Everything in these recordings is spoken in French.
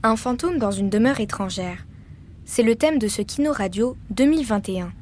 Un fantôme dans une demeure étrangère. C'est le thème de ce Kino Radio 2021.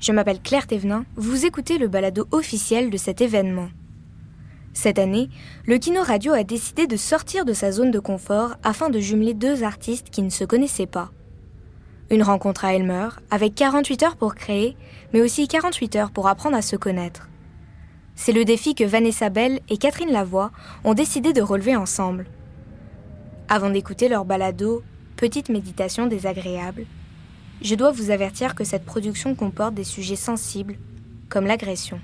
Je m'appelle Claire Thévenin, vous écoutez le balado officiel de cet événement. Cette année, le Kino Radio a décidé de sortir de sa zone de confort afin de jumeler deux artistes qui ne se connaissaient pas. Une rencontre à Elmer, avec 48 heures pour créer, mais aussi 48 heures pour apprendre à se connaître. C'est le défi que Vanessa Bell et Catherine Lavoie ont décidé de relever ensemble. Avant d'écouter leur balado « Petite méditation désagréable », je dois vous avertir que cette production comporte des sujets sensibles, comme l'agression.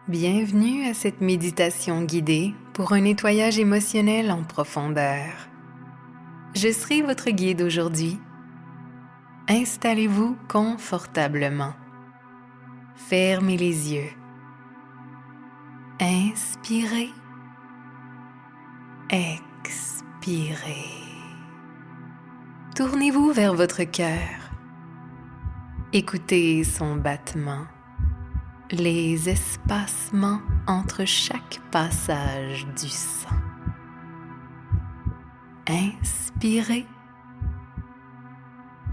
Bienvenue à cette méditation guidée pour un nettoyage émotionnel en profondeur. Je serai votre guide aujourd'hui. Installez-vous confortablement. Fermez les yeux. Inspirez. Expirez. Tournez-vous vers votre cœur. Écoutez son battement, les espacements entre chaque passage du sang. Inspirez.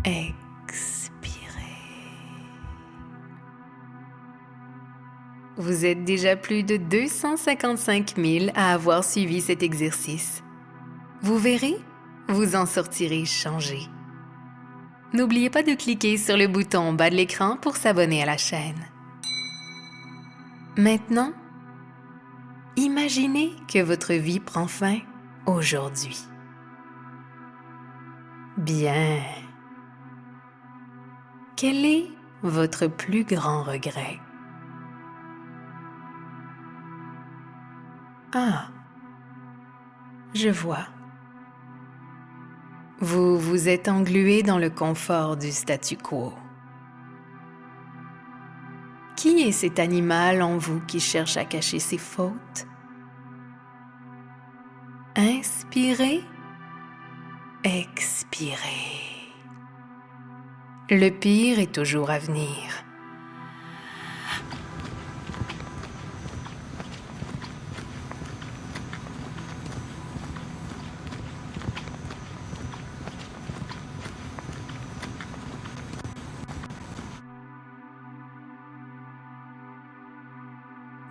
Expirez. Vous êtes déjà plus de 255 000 à avoir suivi cet exercice. Vous verrez, vous en sortirez changé. N'oubliez pas de cliquer sur le bouton en bas de l'écran pour s'abonner à la chaîne. Maintenant, imaginez que votre vie prend fin aujourd'hui. Bien. Quel est votre plus grand regret? Ah, je vois. Vous vous êtes englué dans le confort du statu quo. Qui est cet animal en vous qui cherche à cacher ses fautes? Inspirez, expirez. Le pire est toujours à venir.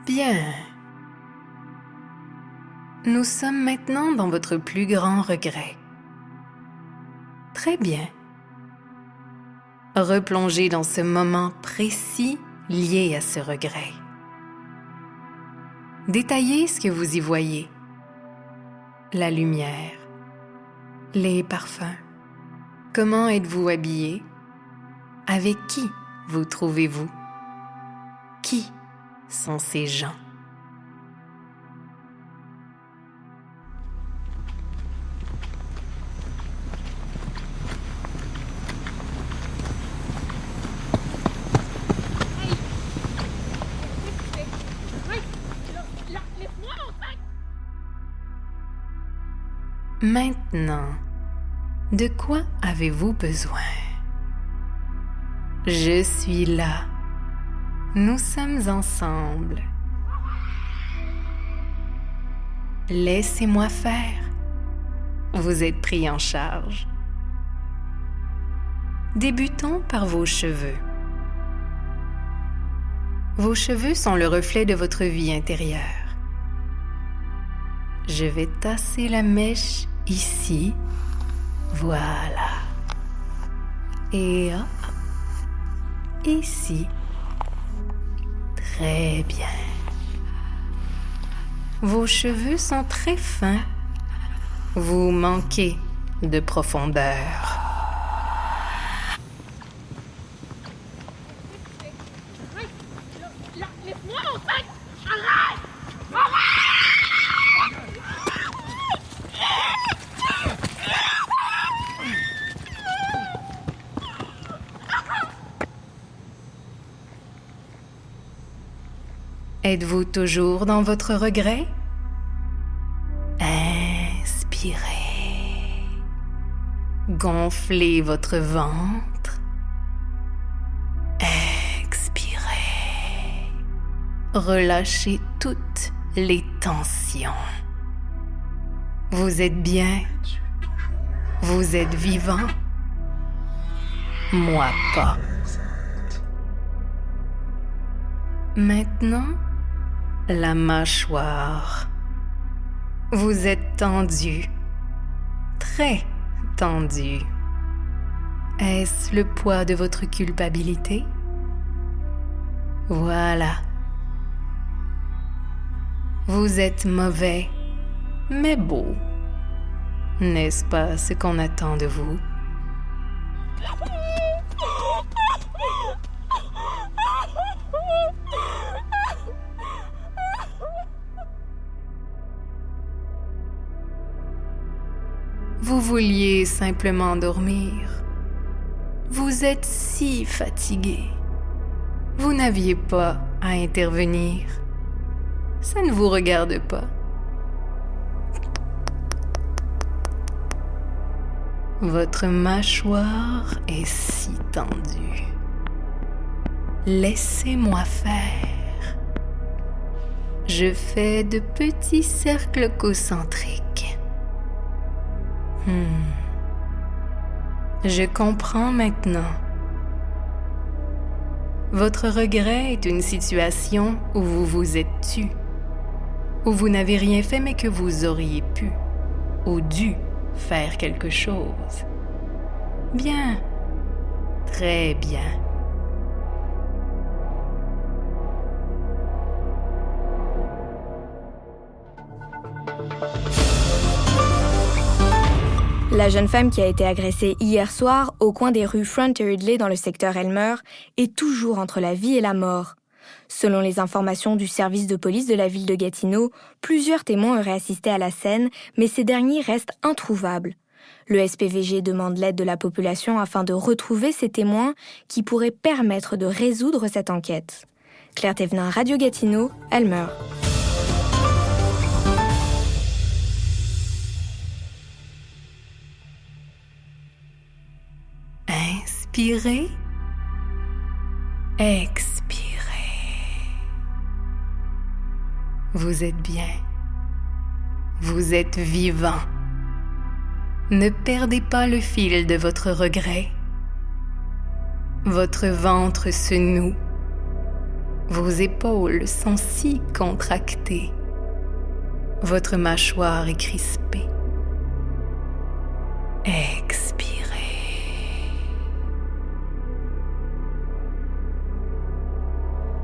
Bien. Nous sommes maintenant dans votre plus grand regret. Très bien. Replongez dans ce moment précis lié à ce regret. Détaillez ce que vous y voyez. La lumière, les parfums. Comment êtes-vous habillé? Avec qui vous trouvez-vous? Qui sont ces gens? Maintenant, de quoi avez-vous besoin? Je suis là. Nous sommes ensemble. Laissez-moi faire. Vous êtes pris en charge. Débutons par vos cheveux. Vos cheveux sont le reflet de votre vie intérieure. Je vais tasser la mèche ici. Voilà. Et hop. Ici. Très bien. Vos cheveux sont très fins. Vous manquez de profondeur. Laisse-moi en fait! Arrête! Arrête! Êtes-vous toujours dans votre regret? Inspirez. Gonflez votre ventre. Expirez. Relâchez toutes les Attention. Vous êtes bien. Vous êtes vivant. Moi pas. Maintenant, la mâchoire. Vous êtes tendu. Très tendu. Est-ce le poids de votre culpabilité? Voilà. Vous êtes mauvais, mais beau. N'est-ce pas ce qu'on attend de vous? Vous vouliez simplement dormir. Vous êtes si fatigué. Vous n'aviez pas à intervenir. Ça ne vous regarde pas. Votre mâchoire est si tendue. Laissez-moi faire. Je fais de petits cercles concentriques. Je comprends maintenant. Votre regret est une situation où vous vous êtes tu, où vous n'avez rien fait mais que vous auriez pu ou dû faire quelque chose. Bien, très bien. La jeune femme qui a été agressée hier soir au coin des rues Front et Ridley dans le secteur Elmer est toujours entre la vie et la mort. Selon les informations du service de police de la ville de Gatineau, plusieurs témoins auraient assisté à la scène, mais ces derniers restent introuvables. Le SPVG demande l'aide de la population afin de retrouver ces témoins qui pourraient permettre de résoudre cette enquête. Claire Thévenin, Radio Gatineau, Elmer. Inspirez, expirez. Vous êtes bien. Vous êtes vivant. Ne perdez pas le fil de votre regret. Votre ventre se noue. Vos épaules sont si contractées. Votre mâchoire est crispée. Expirez.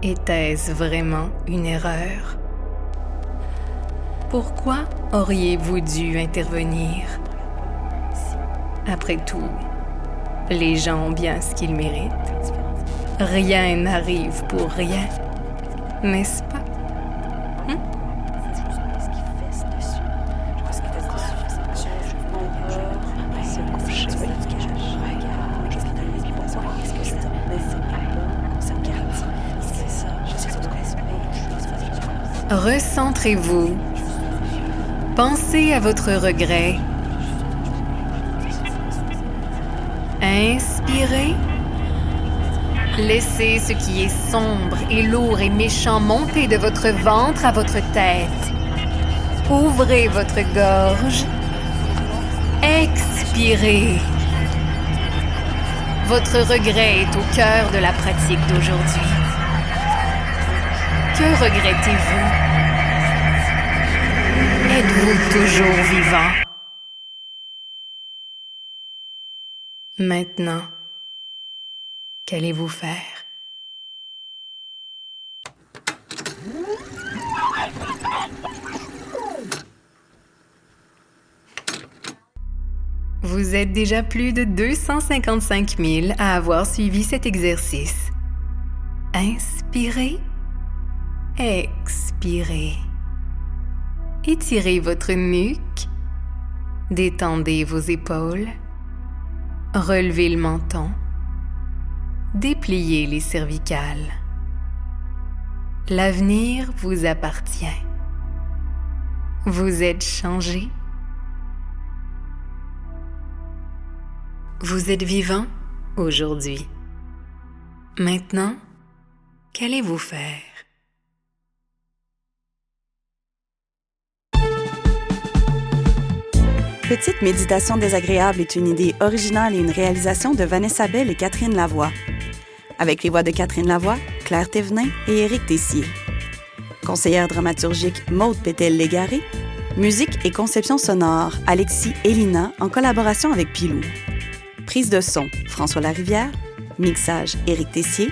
Était-ce vraiment une erreur? Pourquoi auriez-vous dû intervenir? Après tout, les gens ont bien ce qu'ils méritent. Rien n'arrive pour rien, n'est-ce pas? Recentrez-vous. Pensez à votre regret. Inspirez. Laissez ce qui est sombre et lourd et méchant monter de votre ventre à votre tête. Ouvrez votre gorge. Expirez. Votre regret est au cœur de la pratique d'aujourd'hui. Que regrettez-vous? Êtes-vous toujours vivant? Maintenant, qu'allez-vous faire? Vous êtes déjà plus de 255 000 à avoir suivi cet exercice. Inspirez. Expirez. Étirez votre nuque. Détendez vos épaules. Relevez le menton. Dépliez les cervicales. L'avenir vous appartient. Vous êtes changé. Vous êtes vivant aujourd'hui. Maintenant, qu'allez-vous faire? Petite méditation désagréable est une idée originale et une réalisation de Vanessa Bell et Catherine Lavoie. Avec les voix de Catherine Lavoie, Claire Thévenin et Éric Tessier. Conseillère dramaturgique Maude Pétel-Légaré. Musique et conception sonore, Alexis et Lina en collaboration avec Pilou. Prise de son, François Larivière. Mixage, Éric Tessier.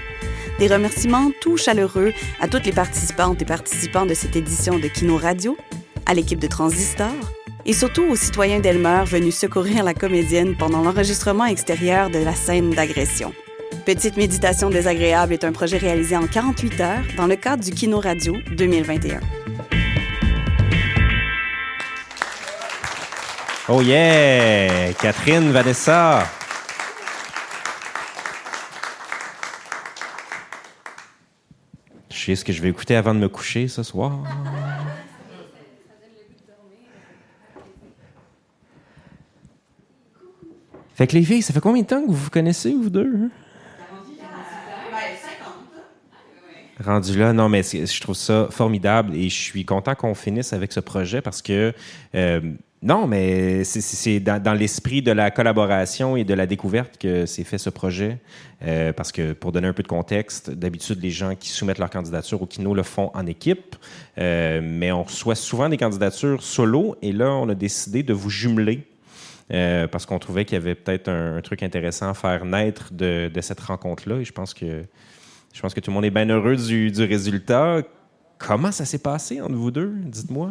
Des remerciements tout chaleureux à toutes les participantes et participants de cette édition de Kino Radio, à l'équipe de Transistor et surtout aux citoyens d'Elmer venus secourir la comédienne pendant l'enregistrement extérieur de la scène d'agression. Petite méditation désagréable est un projet réalisé en 48 heures dans le cadre du Kino Radio 2021. Oh yeah! Catherine, Vanessa! Je sais ce que je vais écouter avant de me coucher ce soir. Fait que les filles, ça fait combien de temps que vous vous connaissez, vous deux? Hein? Rendu là, non, mais je trouve ça formidable et je suis content qu'on finisse avec ce projet parce que, non, mais c'est dans l'esprit de la collaboration et de la découverte que s'est fait ce projet. Parce que, pour donner un peu de contexte, d'habitude, les gens qui soumettent leur candidature au Kino le font en équipe, mais on reçoit souvent des candidatures solo et là, on a décidé de vous jumeler. Parce qu'on trouvait qu'il y avait peut-être un truc intéressant à faire naître de cette rencontre-là. Et je pense que tout le monde est bien heureux du résultat. Comment ça s'est passé entre vous deux? Dites-moi.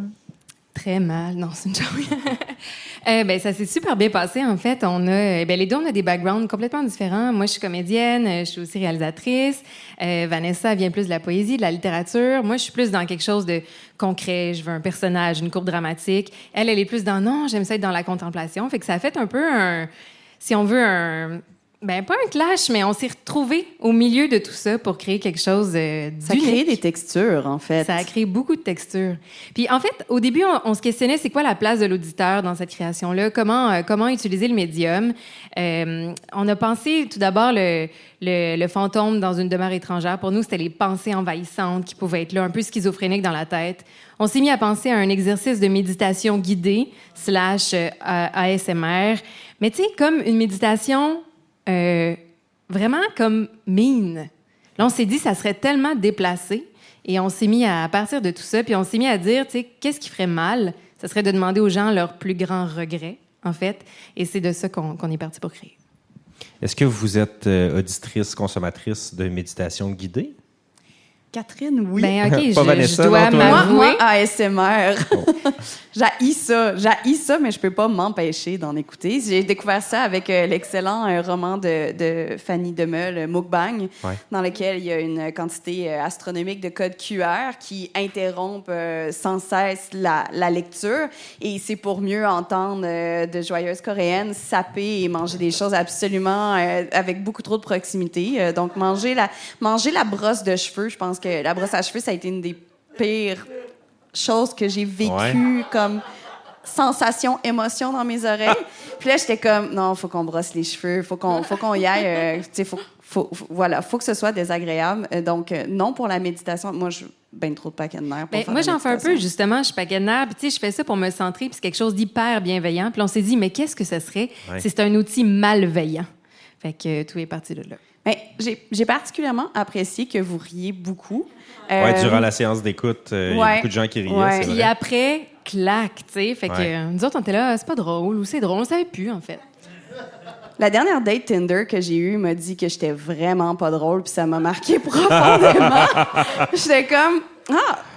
Très mal. Non, c'est une joke. Ça s'est super bien passé, en fait. Les deux, on a des backgrounds complètement différents. Moi, je suis comédienne, je suis aussi réalisatrice. Vanessa vient plus de la poésie, de la littérature. Moi, je suis plus dans quelque chose de concret. Je veux un personnage, une courbe dramatique. Elle est plus dans non, j'aime ça être dans la contemplation. Fait que ça a fait un peu si on veut, pas un clash, mais on s'est retrouvés au milieu de tout ça pour créer quelque chose d'unique. Ça a créé des textures, en fait. Ça a créé beaucoup de textures. Puis, en fait, au début, on se questionnait c'est quoi la place de l'auditeur dans cette création-là? Comment utiliser le médium? On a pensé tout d'abord le fantôme dans une demeure étrangère. Pour nous, c'était les pensées envahissantes qui pouvaient être là, un peu schizophréniques dans la tête. On s'est mis à penser à un exercice de méditation guidée / ASMR. Mais tu sais, comme une méditation... vraiment comme mine. Là, on s'est dit ça serait tellement déplacé et on s'est mis à partir de tout ça, puis on s'est mis à dire, tu sais, qu'est-ce qui ferait mal? Ça serait de demander aux gens leurs plus grands regrets, en fait, et c'est de ça qu'on est parti pour créer. Est-ce que vous êtes auditrice, consommatrice de méditation guidée? Catherine, oui. Ben OK, Vanessa, je dois m'avouer. Moi, ASMR. J'haïs ça, mais je peux pas m'empêcher d'en écouter. J'ai découvert ça avec l'excellent roman de Fanny Demeule, Mukbang, dans lequel il y a une quantité astronomique de codes QR qui interrompent sans cesse la lecture. Et c'est pour mieux entendre de joyeuses coréennes saper et manger des choses absolument avec beaucoup trop de proximité. Donc, manger la brosse de cheveux, je pense que la brosse à cheveux, ça a été une des pires choses que j'ai vécues comme sensation, émotion dans mes oreilles. Puis là, j'étais comme, non, faut qu'on brosse les cheveux, faut qu'on y aille, faut que ce soit désagréable. Donc, non pour la méditation. Moi, je ben trop de paquets de nerfs pour faire moi, la j'en fais un peu, justement. Je suis paquet de nerfs. Puis, tu sais, je fais ça pour me centrer, puis c'est quelque chose d'hyper bienveillant. Puis on s'est dit, mais qu'est-ce que ce serait si c'est un outil malveillant? Fait que tout est parti de là. Ben, j'ai particulièrement apprécié que vous riez beaucoup. Durant la séance d'écoute, il y a beaucoup de gens qui riaient, c'est vrai. Puis après, clac, tu sais. Fait que nous autres, on était là, c'est pas drôle ou c'est drôle. On savait plus, en fait. La dernière date Tinder que j'ai eue m'a dit que j'étais vraiment pas drôle, puis ça m'a marqué profondément. J'étais comme...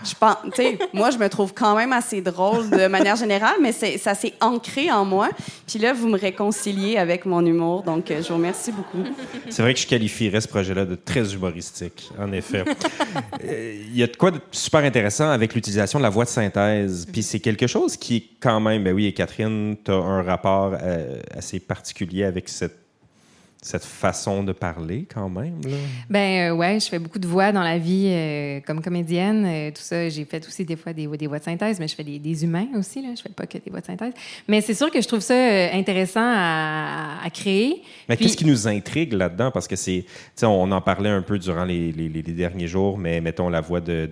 je pense, tu sais, moi, je me trouve quand même assez drôle de manière générale, mais ça s'est ancré en moi. Puis là, vous me réconciliez avec mon humour, donc je vous remercie beaucoup. C'est vrai que je qualifierais ce projet-là de très humoristique, en effet. Il y a de quoi de super intéressant avec l'utilisation de la voix de synthèse. Puis c'est quelque chose qui est quand même... Ben oui, et Catherine, tu as un rapport assez particulier avec cette façon de parler, quand même, là? Ouais, je fais beaucoup de voix dans la vie comme comédienne. Tout ça, j'ai fait aussi des fois des voix de synthèse, mais je fais des humains aussi, là. Je fais pas que des voix de synthèse. Mais c'est sûr que je trouve ça intéressant à créer. Mais qu'est-ce qui nous intrigue là-dedans? Parce que c'est... Tu sais, on en parlait un peu durant les derniers jours, mais mettons la voix de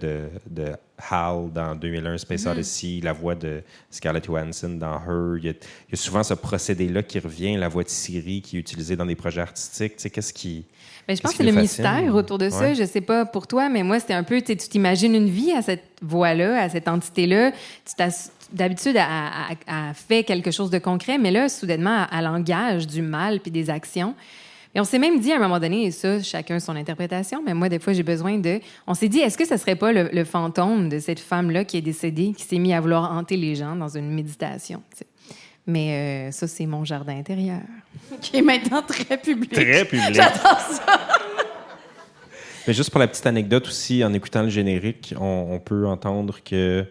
Hal dans 2001, Space Odyssey, la voix de Scarlett Johansson dans Her. Il y a souvent ce procédé-là qui revient, la voix de Siri qui est utilisée dans des projets artistiques. Tu sais, qu'est-ce qui... Bien, je pense que c'est le mystère autour de ça. Je sais pas pour toi, mais moi, c'était un peu... Tu t'imagines une vie à cette voix-là, à cette entité-là. D'habitude, elle fait quelque chose de concret, mais là, soudainement, elle engage du mal puis des actions. Et on s'est même dit à un moment donné, et ça, chacun son interprétation, mais moi, des fois, j'ai besoin de... On s'est dit, est-ce que ça serait pas le fantôme de cette femme-là qui est décédée, qui s'est mis à vouloir hanter les gens dans une méditation, tu sais? Mais ça, c'est mon jardin intérieur. Qui est maintenant très public. Très public. J'adore ça. Mais juste pour la petite anecdote aussi, en écoutant le générique, on peut entendre qu'il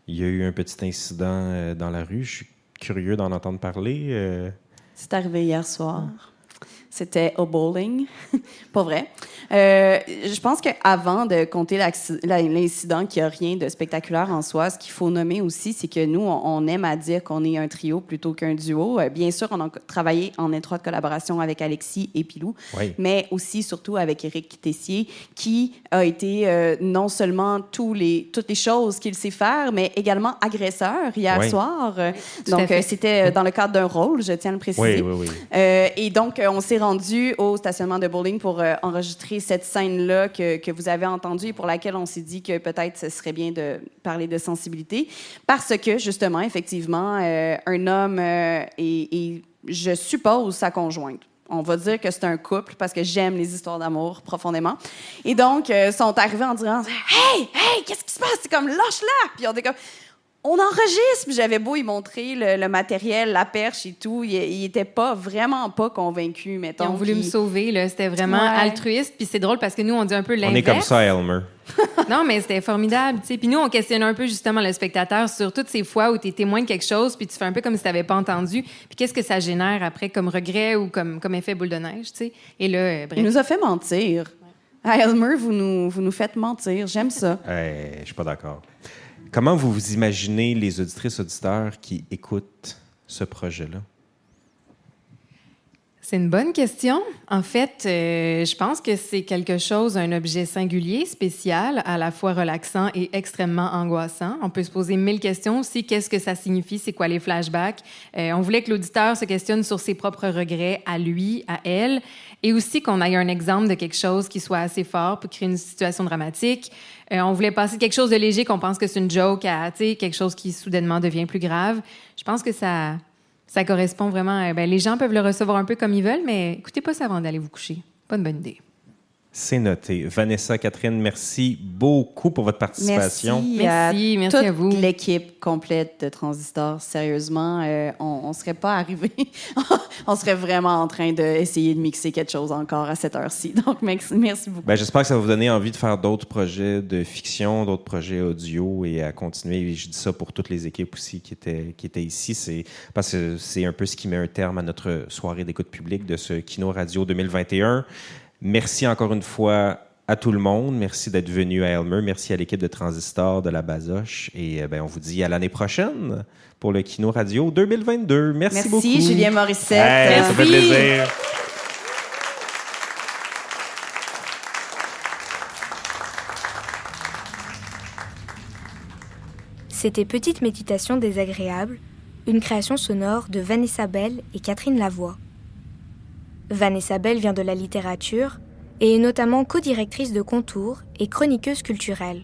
y a eu un petit incident dans la rue. Je suis curieux d'en entendre parler. C'est arrivé hier soir. C'était au bowling. Pas vrai. Je pense qu'avant de compter l'incident, qui n'a rien de spectaculaire en soi, ce qu'il faut nommer aussi, c'est que nous, on aime à dire qu'on est un trio plutôt qu'un duo. Bien sûr, on a travaillé en étroite collaboration avec Alexis et Pilou, mais aussi, surtout, avec Éric Tessier, qui a été non seulement toutes les choses qu'il sait faire, mais également agresseur hier soir. Donc, c'était dans le cadre d'un rôle, je tiens à le préciser. Oui. Et donc, on s'est rendu au stationnement de bowling pour enregistrer cette scène-là que vous avez entendue et pour laquelle on s'est dit que peut-être ce serait bien de parler de sensibilité parce que, justement, effectivement, un homme et je suppose sa conjointe. On va dire que c'est un couple parce que j'aime les histoires d'amour profondément. Et donc, sont arrivés en disant « Hey, qu'est-ce qui se passe? C'est comme lâche-la! » Puis on était comme... On enregistre, puis j'avais beau y montrer le matériel, la perche et tout. Il était vraiment pas convaincu, mettons. Ils ont voulu me sauver, là. C'était vraiment altruiste. Puis c'est drôle parce que nous, on dit un peu l'inverse. On est comme ça, Elmer. Non, mais c'était formidable, tu sais. Puis nous, on questionne un peu justement le spectateur sur toutes ces fois où tu es témoin de quelque chose, puis tu fais un peu comme si tu n'avais pas entendu. Puis qu'est-ce que ça génère après comme regret ou comme effet boule de neige, tu sais. Et là, bref. Il nous a fait mentir. Elmer, vous nous faites mentir. J'aime ça. Je suis pas d'accord. Comment vous imaginez les auditrices-auditeurs qui écoutent ce projet-là? C'est une bonne question. En fait, je pense que c'est quelque chose, un objet singulier, spécial, à la fois relaxant et extrêmement angoissant. On peut se poser 1000 questions aussi. Qu'est-ce que ça signifie? C'est quoi les flashbacks? On voulait que l'auditeur se questionne sur ses propres regrets à lui, à elle, et aussi qu'on ait un exemple de quelque chose qui soit assez fort pour créer une situation dramatique. On voulait passer de quelque chose de léger qu'on pense que c'est une joke à quelque chose qui soudainement devient plus grave. Je pense que ça correspond vraiment... les gens peuvent le recevoir un peu comme ils veulent, mais écoutez pas ça avant d'aller vous coucher. Pas une bonne idée. C'est noté. Vanessa, Catherine, merci beaucoup pour votre participation. Merci à vous. Toute l'équipe complète de Transistor. Sérieusement, on serait pas arrivé. On serait vraiment en train d'essayer de mixer quelque chose encore à cette heure-ci. Donc, merci beaucoup. J'espère que ça va vous donner envie de faire d'autres projets de fiction, d'autres projets audio et à continuer. Et je dis ça pour toutes les équipes aussi qui étaient ici. Parce que c'est un peu ce qui met un terme à notre soirée d'écoute publique de ce Kino Radio 2021. Merci encore une fois à tout le monde. Merci d'être venu à Elmer. Merci à l'équipe de Transistor, de la Basoche. Et on vous dit à l'année prochaine pour le Kino Radio 2022. Merci beaucoup. Merci, Julien Morissette. Hey, ça fait plaisir. C'était Petite méditation désagréable, une création sonore de Vanessa Bell et Catherine Lavoie. Vanessa Bell vient de la littérature et est notamment co-directrice de Contour et chroniqueuse culturelle.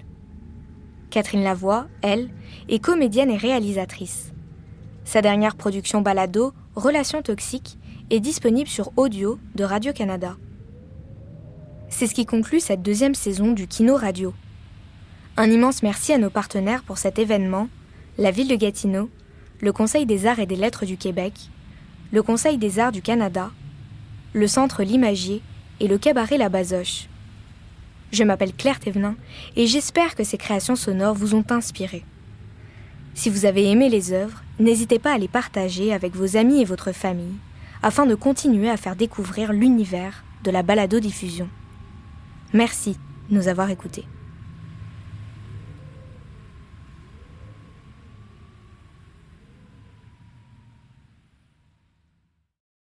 Catherine Lavoie, elle, est comédienne et réalisatrice. Sa dernière production balado, Relations toxiques, est disponible sur audio de Radio-Canada. C'est ce qui conclut cette deuxième saison du Kino Radio. Un immense merci à nos partenaires pour cet événement, la Ville de Gatineau, le Conseil des arts et des lettres du Québec, le Conseil des arts du Canada, le Centre L'Imagier et le Cabaret La Basoche. Je m'appelle Claire Thévenin et j'espère que ces créations sonores vous ont inspiré. Si vous avez aimé les œuvres, n'hésitez pas à les partager avec vos amis et votre famille afin de continuer à faire découvrir l'univers de la balado-diffusion. Merci de nous avoir écoutés.